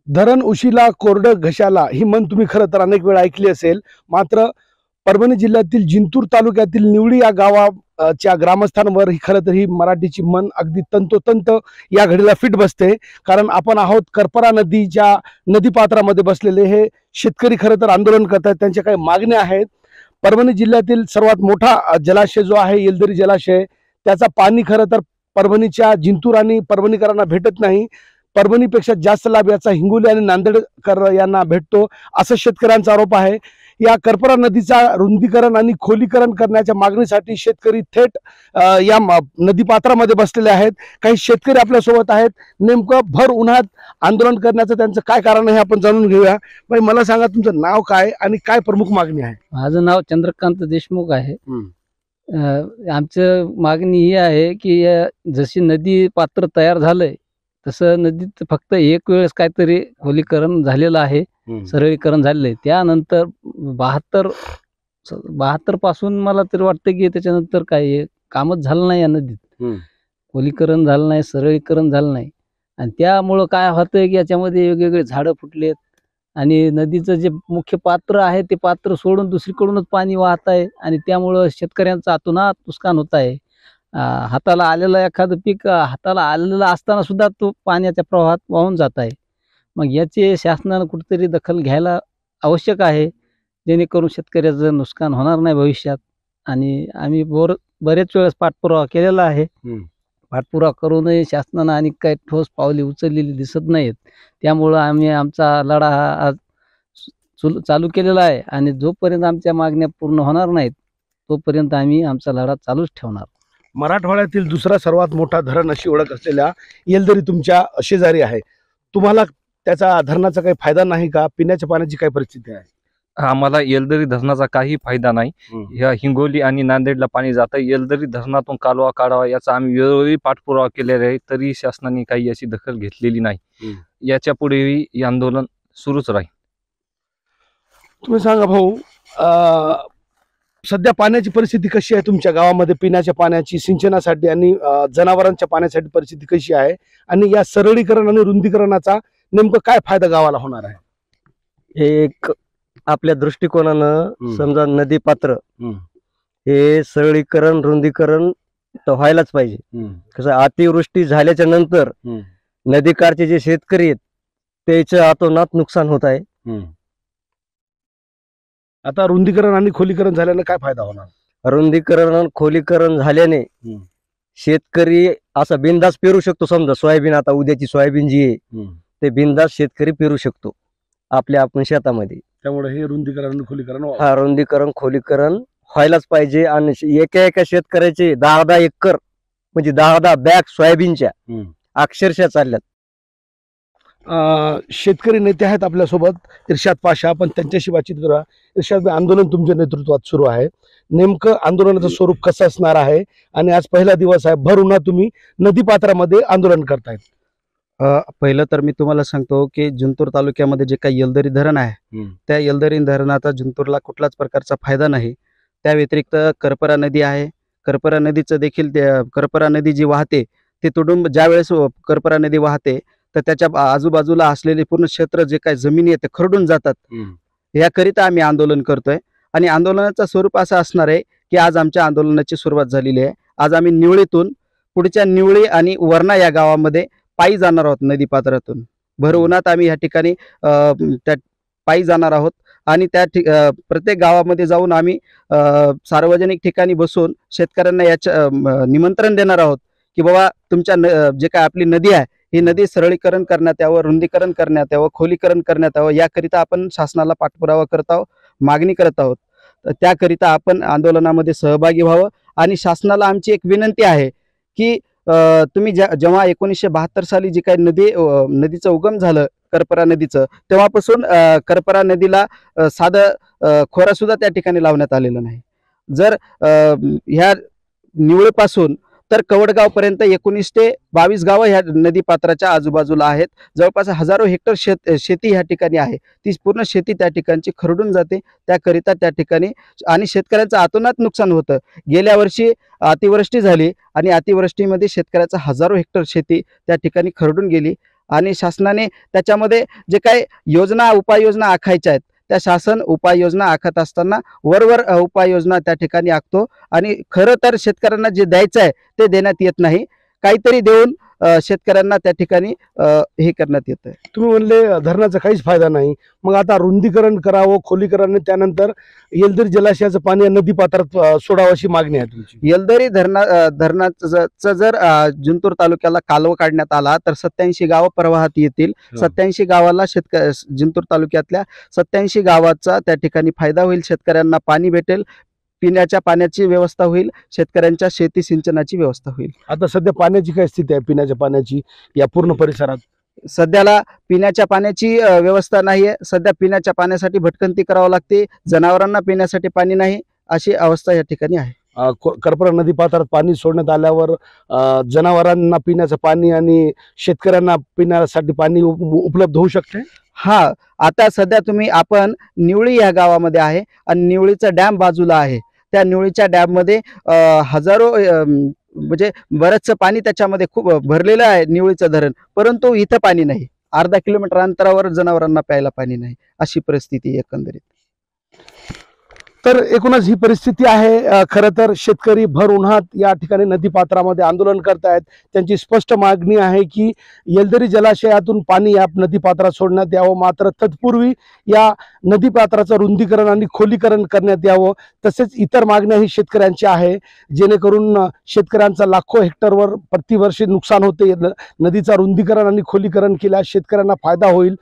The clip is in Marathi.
धरण उशीला कोरडं घशाला ही म्हण तुम्ही खरं तर अनेक वेळा ऐकली असेल. मात्र परभणी जिल्ह्यातील जिंतूर तालुक्यातील निवळी या गावाच्या ग्रामस्थांवर ही खरं तर ही मराठीची म्हण अगदी तंतोतंत या घडीला फिट बसते. कारण आपण आहोत करपरा नदीच्या नदीपात्रामध्ये बसलेले हे शेतकरी खरं तर आंदोलन करतात. त्यांच्या काही मागण्या आहेत. परभणी जिल्ह्यातील सर्वात मोठा जलाशय जो आहे येलदरी जलाशय, त्याचा पाणी खरं तर परभणीच्या जिंतूर आणि परभणीकरांना भेटत नाही. परभणीपेक्षा जास्त लाभ याचा हिंगोली आणि नांदेडकर यांना भेटतो, असं शेतकऱ्यांचा आरोप आहे. या करपरा नदीचा रुंदीकरण आणि खोलीकरण करण्याच्या मागणीसाठी शेतकरी थेट या नदीपात्रामध्ये बसलेले आहेत. काही शेतकरी आपल्यासोबत आहेत. नेमकं भर उन्हात आंदोलन करण्याचं त्यांचं काय कारण आहे आपण जाणून घेऊया. बाई, मला सांगा तुमचं नाव काय आणि काय प्रमुख मागणी आहे? माझं नाव चंद्रकांत देशमुख आहे. आमचं मागणी ही आहे की जशी नदी पात्र तयार झालंय तसं नदीत फक्त एक वेळेस काहीतरी खोलीकरण झालेलं आहे, सरळीकरण झालेलं आहे. त्यानंतर 72 पासून मला तरी वाटतं की त्याच्यानंतर काही कामच झालं नाही या नदीत. खोलीकरण झालं नाही, सरळीकरण झालं नाही. आणि त्यामुळं काय होतंय की याच्यामध्ये वेगवेगळे झाडं फुटलेत आणि नदीचं जे मुख्य पात्र आहे ते पात्र सोडून दुसरीकडूनच पाणी वाहत आहे आणि त्यामुळं शेतकऱ्यांचं अतोनात नुकसान होत आहे. हाताला आलेलं एखादं पीक हाताला आलेलं असताना सुद्धा तो पाण्याच्या प्रवाहात वाहून जात आहे. मग याची शासनानं कुठेतरी दखल घ्यायला आवश्यक आहे, जेणेकरून शेतकऱ्याचं नुकसान होणार नाही भविष्यात. आणि आम्ही बरेच वेळेस पाठपुरावा केलेला आहे. पाठपुरावा करूनही शासनानं आणि काही ठोस पावले उचललेली दिसत नाहीत. त्यामुळं आम्ही आमचा लढा हा आज चालू केलेला आहे आणि जोपर्यंत आमच्या मागण्या पूर्ण होणार नाहीत तोपर्यंत आम्ही आमचा लढा चालूच ठेवणार. मराठवाड्यातील दुसरा सर्वात मोठा धरण अशी ओळख असलेल्या येलदरी तुमच्या शेजारी आहे. तुम्हाला त्याचा धरणाचा काही फायदा नाही का? पिण्याच्या पाण्याची काय परिस्थिती आहे? आम्हाला येलदरी धरणाचा काही फायदा नाही. ह्या हिंगोली आणि नांदेडला पाणी जातं. येलदरी धरणातून कालवा काढावा याचा आम्ही वेळोवेळी पाठपुरावा केलेला आहे, तरी शासनाने काही याची दखल घेतलेली नाही. याच्या पुढेही हे आंदोलन सुरूच राहील. तुम्ही सांगा भाऊ, सध्या पाण्याची परिस्थिती कशी आहे तुमच्या गावामध्ये? पिण्याच्या पाण्याची, सिंचनासाठी आणि जनावरांच्या पाण्यासाठी परिस्थिती कशी आहे? आणि या सरळीकरण आणि रुंदीकरणाचा नेमकं काय फायदा गावाला होणार आहे? एक आपल्या दृष्टिकोनानं समजा नदी पात्र हे सरळीकरण रुंदीकरण तर व्हायलाच पाहिजे. कसं अतिवृष्टी झाल्याच्या नंतर नदीकाठचे जे शेतकरी आहेत त्याचं अतोनात नुकसान होत आहे. आता रुंदीकरण आणि खोलीकरण झाल्याने काय फायदा होणार? रुंदीकरण खोलीकरण झाल्याने शेतकरी असा बिनधास्त पेरू शकतो. समजा सोयाबीन, आता उद्याची सोयाबीन जी आहे ते बिनधास्त शेतकरी पेरू शकतो आपल्या आपण शेतामध्ये. त्यामुळे हे रुंदीकरण आणि खोलीकरण हा रुंदीकरण खोलीकरण व्हायलाच पाहिजे. आणि एका शेतकऱ्याचे 10-10 एकर म्हणजे 10-10 बॅग सोयाबीनच्या अक्षरशः चालल्यात. शेतकरी नेते आहेत आपल्यासोबत, इर्शाद पाशा. आपण त्यांच्याशी बातचीत करूया. इर्शाद, आंदोलन तुमच्या नेतृत्वात सुरू आहे. नेमकं आंदोलनाचं स्वरूप कसं असणार आहे? आणि आज पहिला दिवस आहे, भर उन्हात तुम्ही नदीपात्रामध्ये आंदोलन करतायत. पहिलं तर मी तुम्हाला सांगतो की जिंतूर तालुक्यामध्ये जे काही येलदरी धरण आहे त्या येलदरी धरणाचा जिंतूरला कुठलाच प्रकारचा फायदा नाही. त्या व्यतिरिक्त करपरा नदी आहे. करपरा नदीचं देखील करपरा नदी जी वाहते ते तुडुंब ज्या वेळेस करपरा नदी वाहते तर त्याच्या आजूबाजूला असलेले पूर्ण क्षेत्र जे काही जमिनी आहे ते खरडून जातात. याकरिता आम्ही आंदोलन करतोय. आणि आंदोलनाचं स्वरूप असं असणार आहे की आज आमच्या आंदोलनाची सुरुवात झालेली आहे. आज आम्ही निवळीतून पुढच्या निवळी आणि वरणा या गावामध्ये पायी जाणार आहोत. नदीपात्रातून भर उन्हात आम्ही या ठिकाणी त्या पायी जाणार आहोत. आणि त्या प्रत्येक गावामध्ये जाऊन आम्ही सार्वजनिक ठिकाणी बसून शेतकऱ्यांना याचं निमंत्रण देणार आहोत की बाबा तुमच्या जे काय आपली नदी आहे ही नदी सरळीकरण करण्यात यावं, रुंदीकरण करण्यात यावं, खोलीकरण करण्यात यावं. याकरिता आपण शासनाला पाठपुरावा करत आहोत, मागणी करत आहोत. तर त्याकरिता आपण आंदोलनामध्ये सहभागी व्हावं. आणि शासनाला आमची एक विनंती आहे की तुम्ही जेव्हा 1972 साली जी काही नदीचं उगम झालं करपरा नदीचं, तेव्हापासून करपरा नदीला साधं खोरा सुद्धा त्या ठिकाणी लावण्यात आलेलं नाही. जर ह्या निवळीपासून तर कवडगाव पर्यंत 19 ते 22 गावं ह्या नदीपात्राच्या आजूबाजूला आहेत. जवळपास हजारो हेक्टर शेती ह्या ठिकाणी आहे. ती पूर्ण शेती त्या ठिकाणची खरडून जाते. त्याकरिता त्या ठिकाणी आणि शेतकऱ्यांचं अतोनात नुकसान होतं. गेल्या वर्षी अतिवृष्टी झाली आणि अतिवृष्टीमध्ये शेतकऱ्याचा हजारो हेक्टर शेती त्या ठिकाणी खरडून गेली. आणि शासनाने त्याच्यामध्ये जे काही योजना उपाययोजना आखायच्या आहेत त्या शासन उपाययोजना आखत असताना वरवर उपाययोजना त्या ठिकाणी आखतो आणि खरं तर शेतकऱ्यांना जे द्यायचं आहे ते देण्यात येत नाही, काहीतरी देऊन शेतकऱ्यांना त्या ठिकाणी हे करण्यात येतं. तुम्ही म्हणले धरणाचा काहीच फायदा नाही, मग आता रुंदीकरण करावं, खोलीकरण, त्यानंतर येलदरी जलाशयाचं पाणी या नदी पात्रात सोडावं अशी मागणी आहे तुमची. येलदरी धरणाचं जर जिंतूर तालुक्याला कालवा काढण्यात आला तर 87 गावं प्रवाहात येतील. 87 गावाला जिंतूर तालुक्यातल्या 87 गावाचा त्या ठिकाणी फायदा होईल. शेतकऱ्यांना पाणी भेटेल, पिण्याच्या पाण्याची व्यवस्था होईल, शेतकऱ्यांच्या शेती सिंचनाची व्यवस्था होईल. आता सध्या पाण्याची काय स्थिती आहे, पिण्याच्या पाण्याची या पूर्ण परिसरात? सध्याला पिण्याच्या पाण्याची व्यवस्था नाहीये. सध्या पिण्याच्या पाण्यासाठी भटकंती करावं लागते, जनावरांना पिण्यासाठी पाणी नाही, अशी अवस्था या ठिकाणी आहे. करपरा नदी पात्रात पाणी सोडण्यात आल्यावर जनावरांना पिण्याचं पाणी आणि शेतकऱ्यांना पिण्यासाठी पाणी उपलब्ध होऊ शकते. हा, आता सध्या आपण निवळी या गावामध्ये आहे आणि निवळीचा डॅम बाजूला आहे. त्या निवळीच्या डॅम मध्ये हजारो म्हणजे बरंचसं पाणी त्याच्यामध्ये खूप भरलेलं आहे निवळीचं धरण, परंतु इथं पाणी नाही. अर्धा किलोमीटर अंतरावर जनावरांना प्यायला पाणी नाही, अशी परिस्थिती एकंदरीत. तर एकूणच ही परिस्थिती आहे. खरं तर शेतकरी भर उन्हात या ठिकाणी नदीपात्रामध्ये आंदोलन करतायत. त्यांची स्पष्ट मागणी आहे की येलदरी जलाशयातून पाणी या नदीपात्रात सोडण्यात यावं, मात्र तत्पूर्वी या नदीपात्राचं रुंदीकरण आणि खोलीकरण करण्यात यावं. तसेच इतर मागण्याही शेतकऱ्यांच्या आहे, जेणेकरून शेतकऱ्यांचा लाखो हेक्टरवर प्रतिवर्षी नुकसान होते. नदीचा रुंदीकरण आणि खोलीकरण केल्यास शेतकऱ्यांना फायदा होईल.